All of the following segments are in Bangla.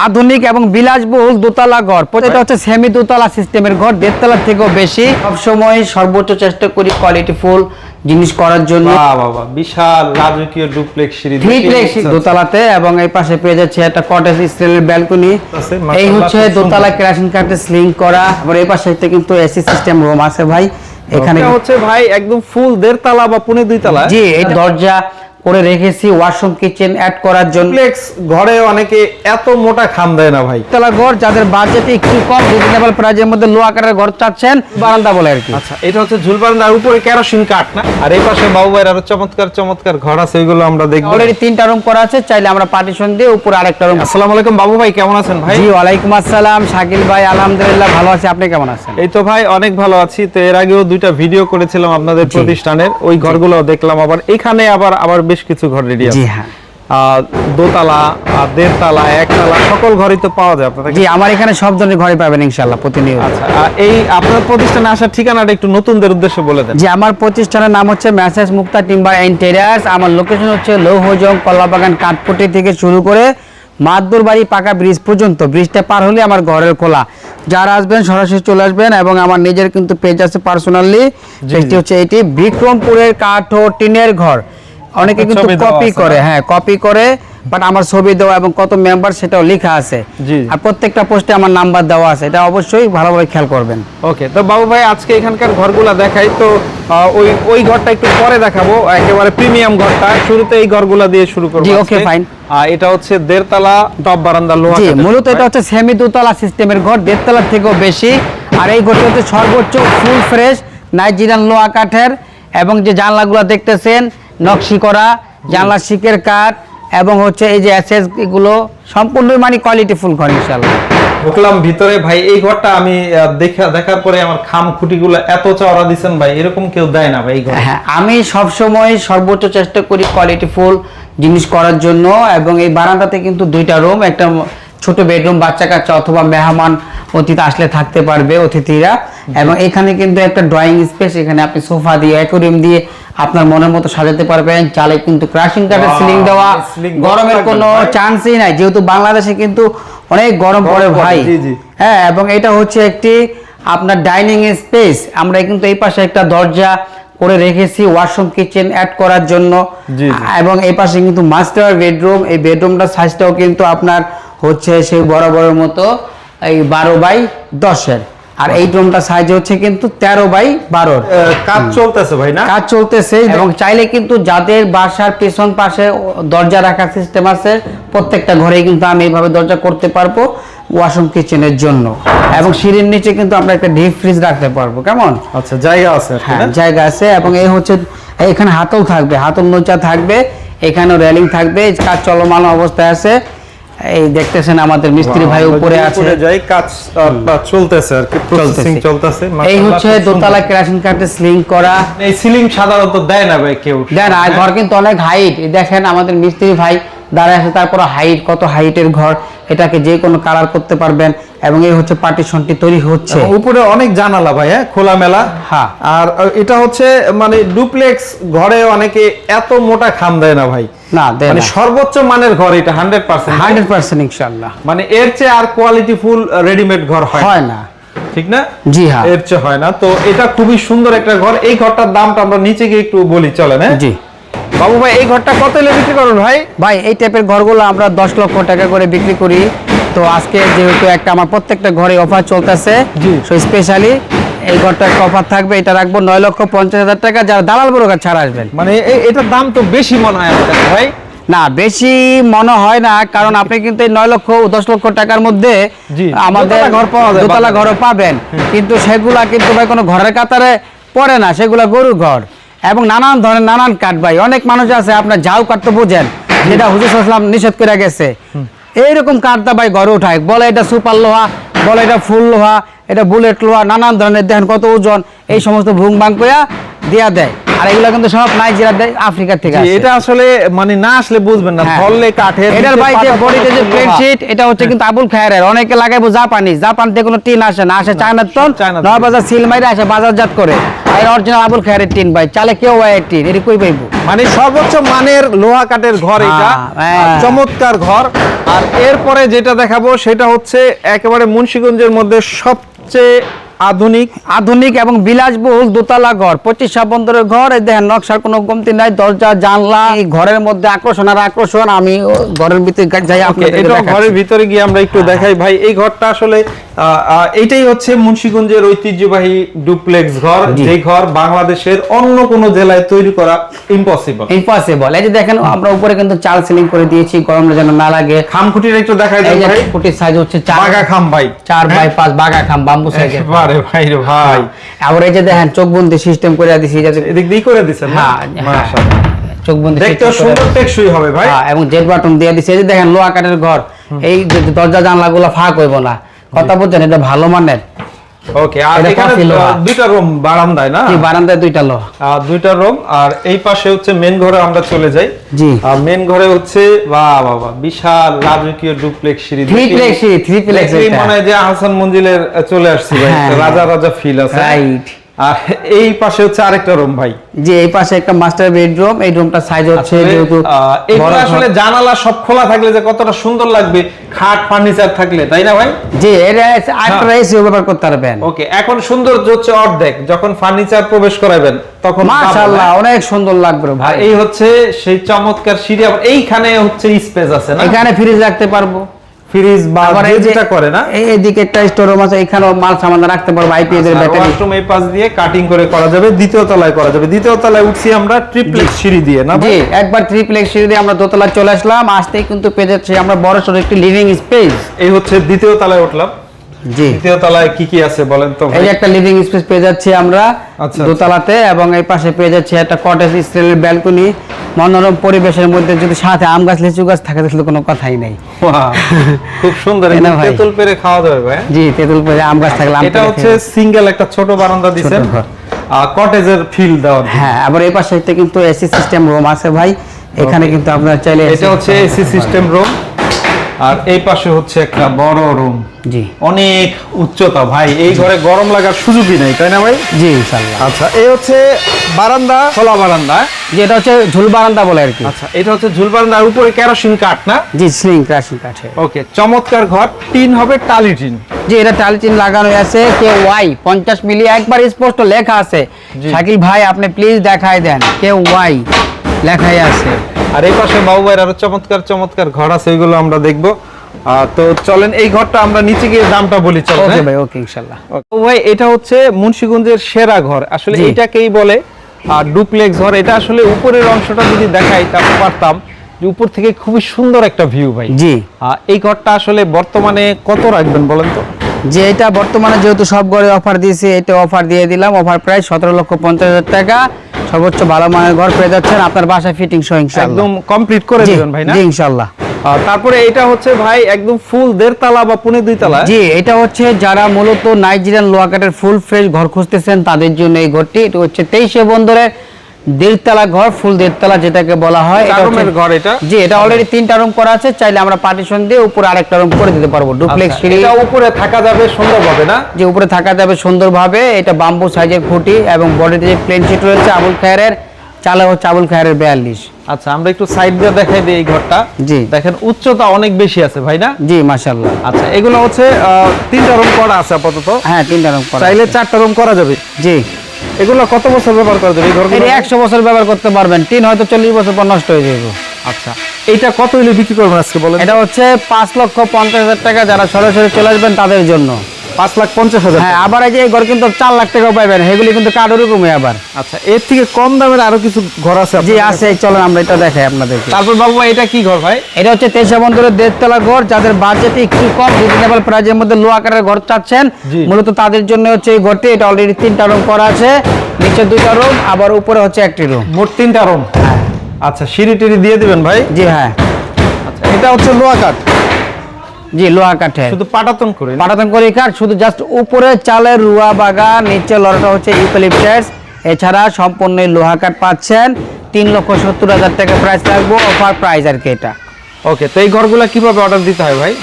আধুনিক এবং বিলাসবহুল দোতলা ঘর। এটা হচ্ছে সেমি দোতলা সিস্টেমের ঘর, দেড়তলার থেকেও বেশি। সবসময় সর্বোচ্চ চেষ্টা করি কোয়ালিটিফুল জিনিস করার জন্য। বাবা বিশাল রাজকীয় ডুপ্লেক্স সিঁড়ি, থ্রিপ্লেক্স দোতলাতে, এবং এই পাশে পেয়ে যাচ্ছে একটা কটেজ স্টাইলের ব্যালকনি। এই হচ্ছে দোতলা কেরাসিন কাঠে স্লিং করা। আর এই পাশে কিন্তু এসি সিস্টেম রুম আছে ভাই। এখানে হচ্ছে ভাই একদম ফুল দেড়তলা বা পুনে দুইতলা। জি, এটা দরজা করে রেখেছি ওয়াশরুম কিচেন অ্যাড করার জন্য। ডুপ্লেক্স ঘরে অনেকে এত মোটা খাম দেয় না ভাই। তলা ঘর যাদের বাজেট একটু কম, রিজনেবল প্রাইজের মধ্যে লো আকারের ঘর চাচ্ছেন, বারান্দা বলে আর কি। আচ্ছা, এটা হচ্ছে ঝুল বারান্দার উপরে কেরোসিন কাঠ না? আর এই পাশে বাবু ভাইয়ের আরো চমৎকার চমৎকার ঘর আছে, এগুলো আমরা দেখব। অলরেডি 3টা রুম করা আছে, চাইলে আমরা পার্টিশন দিয়ে উপরে আরেকটা রুম। আসসালামু আলাইকুম বাবু ভাই, কেমন আছেন ভাই? জি ওয়ালাইকুম আসসালাম শাকিল ভাই, আলহামদুলিল্লাহ ভালো আছি, আপনি কেমন আছেন? এই তো ভাই অনেক ভালো আছি। তো এর আগেও দুইটা ভিডিও করেছিলাম আপনাদের প্রতিষ্ঠানের, ওই ঘরগুলো দেখলাম। আবার এখানে আবার বেশ কিছু ঘর রেডি আছে। জি হ্যাঁ, দোতলা, দেড়তলা, একতলা সকল ঘরই তো পাওয়া যায় আপনাদের? জি, আমার এখানে সব ধরনের ঘরই পাবেন ইনশাআল্লাহ প্রতিনিয়ত। আচ্ছা, এই আপনার প্রতিষ্ঠানে আসার ঠিকানাটা একটু নতুনদের উদ্দেশ্যে বলে দেন। জি, আমার প্রতিষ্ঠানের নাম হচ্ছে মেসার্স মুক্তা টিম্বার এন্ড টেরাস। আমার লোকেশন হচ্ছে লৌহজং কলাবাগান কাঠপট্টি থেকে শুরু করে মাদুর বাড়ি পাকা ব্রিজ পর্যন্ত। ব্রিজটা পার হলে আমার ঘরের খোলা, যারা আসবেন সরাসরি চলে আসবেন। এবং আমার নিজের কিন্তু পেজ আছে পার্সোনালি, পেজটি হচ্ছে এটি বিক্রমপুরের কাঠ ও টিনের ঘর। অনেকে কিন্তু কপি করে, হ্যাঁ কপি করে, বাট আমার ছবি দেওয়া এবং কত মেম্বার সেটাও লেখা আছে। আর প্রত্যেকটা পোস্টে আমার নাম্বার দেওয়া আছে, এটা অবশ্যই ভালোভাবে খেয়াল করবেন। ওকে, তো বাবু ভাই আজকে এখানকার ঘরগুলো দেখাই। তো ওই ঘরটা একটু পরে দেখাবো, একেবারে প্রিমিয়াম ঘরটা। শুরুতে এই ঘরগুলো দিয়ে শুরু করব। জি ওকে ফাইন। এটা হচ্ছে দেড়তলা টপ বারান্দা লোহা। জি, মূলত এটা হচ্ছে সেমি দোতলা সিস্টেমের ঘর, দেড়তলার থেকেও বেশি। আর এই ঘরটা হচ্ছে সর্বোচ্চ ফুল ফ্রেশ নাইজেরিয়ান লোহা কাঠের, এবং যে জানলাগুলো দেখতেছেন নকশি করা, জানলা শিকের কাঠ, এবং হচ্ছে এই যে এসএস গুলো সম্পূর্ণ মানে কোয়ালিটি ফুল ঘর ইনশাআল্লাহ। ঢুকলাম ভিতরে ভাই, এই ঘরটা আমি দেখার পরে আমার খাম খুঁটিগুলো এত চওড়া দিবেন ভাই, এরকম কেউ দেয় না ভাই এই ঘর। হ্যাঁ, আমি সব সময় সর্বোচ্চ চেষ্টা করি কোয়ালিটি ফুল জিনিস করার জন্য। এবং এই বারান্দাতে কিন্তু 2টা রুম, একটা ছোট বেডরুম, বাচ্চা কাচ্চা অথবা মেহমান অতিথি আসলে থাকতে পারবে অতিথিরা। এবং এখানে কিন্তু একটা ড্রয়িং স্পেস, এখানে আপনি সোফা দিয়ে অ্যাকোয়ারিয়াম দিয়ে আপনার মনের মতো সাজাতে পারবেন। চালে কিন্তু ক্রাশিং কাঠের সিলিং দেওয়া, গরমের কোনো চান্সই নাই, যেহেতু বাংলাদেশে কিন্তু অনেক গরম পড়ে ভাই। হ্যাঁ, এবং এটা হচ্ছে একটি আপনার ডাইনিং স্পেস। আমরা কিন্তু এই পাশে একটা দরজা করে রেখেছি ওয়াশরুম কিচেন অ্যাড করার জন্য। এবং এই পাশে কিন্তু মাস্টার বেডরুম, এই বেডরুমটার সাইজটাও কিন্তু আপনার হচ্ছে সেই বরাবরের মতো এই 12x10-এর। আর এই রুমটা সাইজ হচ্ছে কিন্তু 13x12। কাজ চলতেছে ভাই না? কাজ চলতেছে। এবং চাইলে কিন্তু যাদের বাসার পেছন পাশে দরজা রাখার সিস্টেম আছে, প্রত্যেকটা ঘরে কিন্তু আমি এইভাবে দরজা করতে পারবো ওয়াশরুম কিচেনের জন্য। এবং সিঁড়ির নিচে কিন্তু আমরা একটা ডিপ ফ্রিজ রাখতে পারবো। কেমন? আচ্ছা, জায়গা আছে? হ্যাঁ, জায়গা আছে। এবং এই হচ্ছে এখানে হাতল থাকবে, হাতল নোচা থাকবে, এখানেও রেলিং থাকবে। কাজ চলমান অবস্থায় আছে। এই দেখতেছেন আমাদের মিস্ত্রি ভাই উপরে আছে, কাজ চলতেছে আর কি, প্রসেসিং চলতেছে। এই হচ্ছে দোতলা কেরাসিন কাঠে স্লিং করা। এই সিলিং সাধারণত দেয় না ভাই কেউ, দেয় না। আর ঘর কিন্তু অনেক হাইট, দেখেন আমাদের মিস্ত্রি ভাই দাঁড়ায় আছে, তারপর হাইট, কত হাইটের ঘর। এটাকে যে কোনো কালার করতে পারবেন। এবং এই হচ্ছে পার্টিশনটি তৈরি হচ্ছে, উপরে অনেক জানালা ভাই, হ্যাঁ খোলামেলা। হ্যাঁ, আর এটা হচ্ছে মানে ডুপ্লেক্স ঘরে অনেকে এত মোটা খাম দেয় না ভাই। না, মানে সর্বোচ্চ মানের ঘর এটা 100% ইনশাআল্লাহ। মানে এর চেয়ে আর কোয়ালিটি ফুল রেডিমেড ঘর হয় না, ঠিক না? জি হ্যাঁ, এর চেয়ে হয় না। তো এটা খুবই সুন্দর একটা ঘর। এই ঘরটার দামটা আমরা নিচে গিয়ে একটু বলি, চলেন? হ্যাঁ জি বাবু ভাই, এই ঘরটা কত হলে বিক্রি করেন ভাই? ভাই এই টাইপের ঘরগুলো আমরা 10 লক্ষ টাকা করে বিক্রি করি। তো আজকে যেহেতু একটা আমার প্রত্যেকটা ঘরে অফার চলতেছে, সো স্পেশালি এই ঘরটা একটা অফার থাকবে। এটা রাখবো 9,50,000 টাকা, যারা দালাল ব্রোকার ছাড়া আসবেন। মানে এটার দাম তো বেশি মনে হয় আপনার ভাই? না, বেশি মনে হয় না, কারণ আপনি কিন্তু এই 9-10 লক্ষ টাকার মধ্যে আমাদের ঘর পাওয়া যায়, দোতলা ঘরও পাবেন। কিন্তু সেগুলা কিন্তু ভাই কোনো ঘরের কাতারে পড়ে না, সেগুলা গরু ঘর। এবং নানান ধরনের নানান কাঠ ভাই। অনেক মানুষ আছে আপনার ঝাউ কাঠ তো বোঝেন, যেটা হুজুর সাল্লাল্লাহু আলাইহি ওয়াসাল্লাম নিষেধ করে গেছে, এইরকম কাঠটা ভাই ঘরে উঠায়, বলে এটা সুপার লোহা, বলে এটা ফুল লোহা, এটা বুলেট লোহা, নানান ধরনের। দেখেন কত ওজন, এই সমস্ত ভুং ভাং করে দেয়া দেয়। আর এগুলো কিন্তু সব নাইজেরিয়া দেয়, আফ্রিকা থেকে আসে। এটা আসলে মানে না আসলে বুঝবেন না, ধরলে কাঠের। এটার ভাই যে বডিতে যে প্লেট শীট, এটা হচ্ছে কিন্তু আবুল খায়েরের। অনেকে লাগাইবো জাপানি, জাপান থেকে কোনো টিন আসে না, আসে চায়নার টন, নয় বাজার সিল মাইরে আসে বাজারজাত করে। ভাই অরিজিনাল আবুল খায়েরের টিন ভাই, চালে কেউ ভাই টিন এটি কই পাইবো। মানে সর্বোচ্চ মানের লোহা কাঠের ঘর এটা, হ্যাঁ। চমৎকার ঘর। আর এরপরে যেটা দেখাবো সেটা হচ্ছে একেবারে মুন্সিগঞ্জের মধ্যে সবচেয়ে আধুনিক এবং বিলাসবহুল দোতলা ঘর, 25 বন্দরের ঘর। এই দেখেন নকশার কোনো কমতি নাই, দরজা জানলা, এই ঘরের মধ্যে আকর্ষণ আর আকর্ষণ। আমি ঘরের ভিতরে যাই, এটা ঘরের ভিতরে গিয়ে আমরা একটু দেখাই ভাই। এই ঘরটা আসলে এইটাই হচ্ছে মুন্সিগঞ্জের ঐতিহ্যবাহী ডুপ্লেক্স ঘর, যে ঘর বাংলাদেশের অন্য কোন জেলায় তৈরি করা ইম্পসিবল। এই যে দেখেন আমরা উপরে কিন্তু চাল সিলিং করে দিয়েছি, গরম যেন না লাগে। খামখুটির একটু দেখাই দেন ভাই। খুঁটির সাইজ হচ্ছে 4 বাগা খাম ভাই, 4x5 বাগা খাম বাম্বু সাইজের। আরে ভাই রে ভাই, আবার এই যে দেখেন চোখবন্দি সিস্টেম করে দিয়েছি, যাতে এদিক দিয়ে করে দিয়েছেন। হ্যাঁ মাশাআল্লাহ, চোখবন্দি দেখতে সুন্দর টেকসই হবে ভাই। হ্যাঁ, এবং জেট বাটন দিয়ে দিয়েছি। এই যে দেখেন লোহা কাঠের ঘর, এই যে দরজা জানলাগুলো ফাঁক হইব না, কথা বলছেন, এটা ভালো মানের। ওকে, আর এখানে দুইটা রুম বারান্দায় না? জি, বারান্দায় দুইটা লোহা, দুইটা রুম। আর এই পাশে হচ্ছে মেন ঘরে আমরা চলে যাই। জি, আর মেন ঘরে হচ্ছে বাহ বাবা বিশাল রাজকীয় ডুপ্লেক্স সিঁড়ি, 3প্লেক্স মনে হয় যে আহসান মঞ্জিলের চলে আসছে ভাই, রাজা রাজা ফিল আছে। রাইট। আর এই পাশে হচ্ছে আরেকটা রুম ভাই। জি, এই পাশে একটা মাস্টার বেডরুম। এই রুমটা সাইজ হচ্ছে যেহেতু এইগুলো আসলে জানালা সব খোলা থাকলে যে কতটা সুন্দর লাগবে, খাট ফার্নিচার থাকলে, তাই না ভাই? জি, এটা আরেকটা এসি ব্যবহার করতে পারবেন। ওকে, এখন সৌন্দর্য হচ্ছে অর্ধেক, যখন ফার্নিচার প্রবেশ করাবেন তখন মাশাআল্লাহ অনেক সুন্দর লাগবে ভাই। এই হচ্ছে সেই চমৎকার সিঁড়ি। আবার এইখানে হচ্ছে স্পেস আছে না, এখানে ফ্রিজ রাখতে পারবো, ফ্রিজ বা যেটা করে না, এইদিকে একটা স্টোর রুম আছে, এখানেও মাল সামান রাখতে পারবো, আইপিএস এর ব্যাটারি। ওয়াশরুম এই পাশ দিয়ে কাটিং করে করা যাবে, দ্বিতীয় তলায় করা যাবে। দ্বিতীয় তলায় উঠছি আমরা ট্রিপ্লেক্স সিঁড়ি দিয়ে না? জি, একবার ট্রিপ্লেক্স সিঁড়ি দিয়ে আমরা দোতলায় চলে আসলাম, আসতেই কিন্তু পেয়ে যাচ্ছি আমরা বড়সড় একটি লিভিং স্পেস। এই হচ্ছে দ্বিতীয় তলায় উঠলাম। জি, দ্বিতীয় তলায় কি কি আছে বলেন তো? এই যে একটা লিভিং স্পেস পেয়ে যাচ্ছি আমরা দোতলাতে, এবং এই পাশে পেয়ে যাচ্ছি একটা কটেজ স্টাইলের ব্যালকনি। মনোরম পরিবেশের মধ্যে যদি সাথে আম গাছ লিচু গাছ থাকে তাহলে কোনো কথাই নাই। খুব সুন্দর, তেঁতুল পেড়ে খাওয়া যাবে ভাই। জি, তেঁতুল পেড়ে আম গাছ থাকলে। এটা হচ্ছে সিঙ্গেল একটা ছোট বারান্দা দিবেন, কটেজের ফিল দেওয়া। হ্যাঁ, আবার এই পাশে কিন্তু এসি সিস্টেম রুম আছে ভাই, এখানে কিন্তু আপনারা চাইলে। এটা হচ্ছে এসি সিস্টেম রুম। আর এই পাশে হচ্ছে একটা বড় রুম। জি, অনেক উচ্চতা ভাই, এই ঘরে গরম লাগার সুযোগই নাই, তাই না ভাই? জি ইনশাআল্লাহ। আচ্ছা, এই হচ্ছে বারান্দা, খোলা বারান্দা, যেটা হচ্ছে ঝুল বারান্দা বলে আর কি। আচ্ছা, এটা হচ্ছে ঝুল বারান্দা, আর উপরে কেরোসিন কাঠ না? জি, স্লিং কেরোসিন কাঠে। ওকে, চমৎকার ঘর। টিন হবে টালি টিন। জি, এটা টালি টিন লাগানো আছে, কে ওয়াই 50 মিলি, একবার স্পষ্ট লেখা আছে। শাকিল ভাই আপনি প্লিজ দেখাই দেন, কে ওয়াই লেখাই আছে। আর এই পাশে বাবু ভাইয়ের আরো চমৎকার চমৎকার ঘর আছে, ওইগুলো আমরা দেখবো। তো চলেন এই ঘরটা আমরা নিচে গিয়ে দামটা বলি। চলেন। ওকে ভাই, ওকে ইনশাআল্লাহ। ভাই, এটা হচ্ছে মুন্সিগঞ্জের সেরা ঘর, আসলে এটাকেই বলে ডুপ্লেক্স ঘর। এটা আসলে উপরের অংশটা যদি দেখাই তাহলে পারতাম যে উপর থেকে খুবই সুন্দর একটা ভিউ ভাই। জি, এই ঘরটা আসলে বর্তমানে কত রাখবেন বলেন তো? যে এটা বর্তমানে যেহেতু সব ঘরে অফার দিয়েছে, এটা অফার দিয়ে দিলাম, অফার প্রাইস 17,50,000 টাকা। সর্বোচ্চ ভালো মানের ঘর পেয়ে যাচ্ছেন আপনার বাসা ফিটিং সহ ইনশাআল্লাহ। একদম কমপ্লিট করে দিবেন ভাই না? জি ইনশাআল্লাহ। তারপরে এটা হচ্ছে ভাই একদম ফুল 1.5 তলা বা 2.5 তলা। জি, এটা হচ্ছে যারা মূলত নাইজেরিয়ান লোহা কাঠের ফুল ফ্রেশ ঘর খুঁজতেছেন তাদের জন্য এই ঘরটি। এটা হচ্ছে 23 বন্দরের 1.5 তলা ঘর, ফুল 1.5 তলা যেটাকে বলা হয়। এটা রুমের ঘর এটা। জি, এটা অলরেডি 3টা রুম করা আছে, চাইলে আমরা পার্টিশন দিয়ে উপরে আরেকটা রুম করে দিতে পারবো। ডুপ্লেক্স সিঁড়ি, এটা উপরে থাকা যাবে সুন্দরভাবে না? যে উপরে থাকা যাবে সুন্দরভাবে। এটা বাম্বু সাইজের খুঁটি এবং বডিতে যে প্লেন শীট রয়েছে আবুল খায়েরের, চালা হচ্ছে আবুল খায়েরের 42। আচ্ছা, আমরা একটু সাইড দিয়ে দেখাই দিই এই ঘরটা। জি, দেখেন উচ্চতা অনেক বেশি আছে ভাই না? জি মাশাআল্লাহ। আচ্ছা, এগুলো হচ্ছে 3টা রুম করা আছে আপাতত। হ্যাঁ, 3টা রুম করা, চাইলে 4টা রুম করা যাবে। জি, এগুলো কত বছর ব্যবহার করা যাবে এই ঘরগুলো? 100 বছর ব্যবহার করতে পারবেন, টিন হয়তো 40 বছর পর নষ্ট হয়ে যাবে। আচ্ছা, এইটা কত হইলে বিক্রি করবেন আজকে বলেন? এটা হচ্ছে 5,50,000 টাকা, যারা সরাসরি চলে আসবেন তাদের জন্য। 5,50,000। হ্যাঁ, আবার এই যে এই ঘর কিন্তু 4 লাখ টাকা পাবেন, এগুলি কিন্তু কার্ডের কমে আবার। আচ্ছা, এর থেকে কম দামের আরো কিছু ঘর আছে? জি আছে, চলেন আমরা এটা দেখাই আপনাদেরকে। তারপর বাবু এটা কি ঘর ভাই? এটা হচ্ছে 23 বন্দরের 1.5 তলা ঘর, যাদের বাজেটে একটু কম, রিজনেবল প্রাইজের মধ্যে লো আকারের ঘর চাচ্ছেন মূলত তাদের জন্য হচ্ছে এই ঘরটি। এটা অলরেডি 3টা রুম করা আছে, নিচে 2টা রুম, আবার উপরে হচ্ছে 1টি রুম, মোট 3টা রুম। হ্যাঁ। আচ্ছা, সিঁড়ি টিড়ি দিয়ে দিবেন ভাই? জি হ্যাঁ। আচ্ছা, এটা হচ্ছে লোহা কাঠ? জি, লোহা কাঠে, শুধু পাটাতন করে কাঠ, শুধু জাস্ট উপরে চালের রুয়া বাগা, নিচে লড়াটা হচ্ছে ইউক্যালিপটাস। এছাড়া সম্পূর্ণ লোহা কাঠ পাচ্ছেন। 3,70,000 টাকা প্রাইস রাখবো, অফার প্রাইস আর কি এটা। ওকে, তো এই ঘরগুলো কিভাবে অর্ডার দিতে হয় ভাই?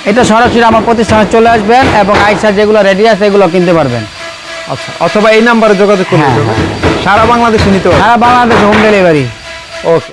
এটা সরাসরি আমার প্রতিষ্ঠানে চলে আসবেন এবং আইসা যেগুলো রেডি আছে এগুলো কিনতে পারবেন। আচ্ছা, অথবা এই নাম্বারে যোগাযোগ করলে হ্যাঁ, হবে। সারা বাংলাদেশে নিতে পারবে। সারা বাংলাদেশ হোম ডেলিভারি। ওকে,